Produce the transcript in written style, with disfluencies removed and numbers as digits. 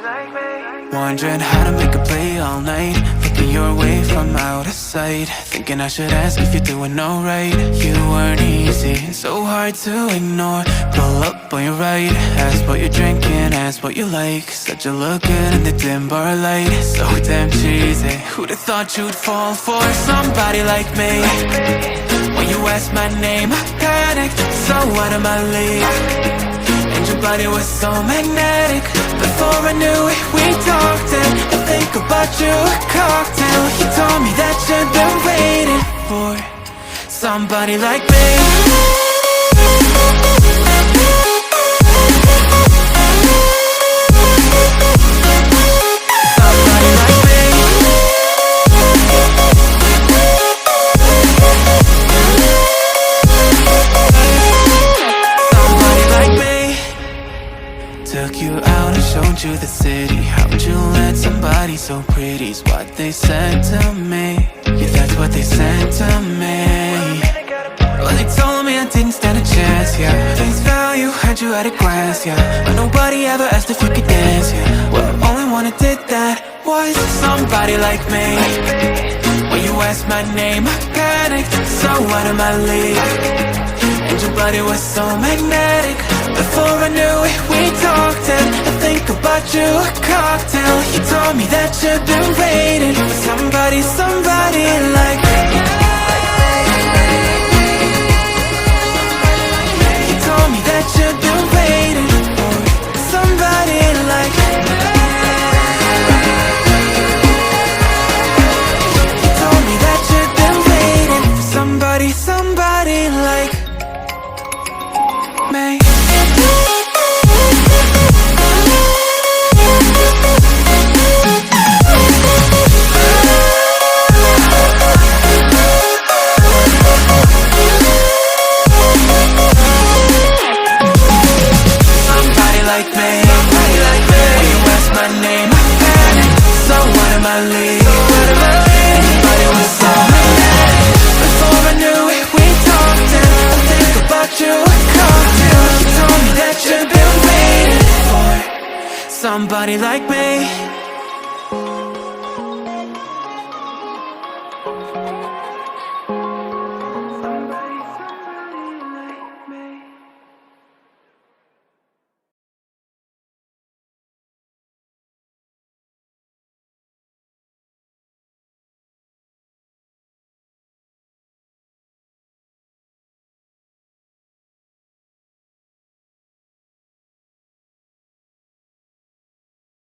Wondering how to make a play all night, looking your way from out of sight, thinking I should ask if you're doing alright. You weren't easy, so hard to ignore. Pull up on your right, ask what you're drinking, ask what you like. Said you look good in the dim bar light, so damn cheesy. Who'd have thought you'd fall for somebody like me? When you asked my name, I panicked, so out of my league. And your body was so magnetic. Before I knew it, we talked and I think about you, a cocktail. You told me that you've been waiting for somebody like me. Took you out and showed you the city. How'd you let somebody so pretty's what they said to me? Yeah, that's what they said to me. Well, they told me I didn't stand a chance, yeah. Face value, had you at a glance, yeah. But nobody ever asked if you could dance, yeah. Well, the only one who did that was somebody like me. When you asked my name, I panicked, so out of my league. And your body was so magnetic. Before I knew it, we talked and I think about you, a cocktail. You told me that you've been waiting for somebody like me. You told me that you've been waiting for somebody like me. You told me that you've been waiting for somebody like me. Somebody like me.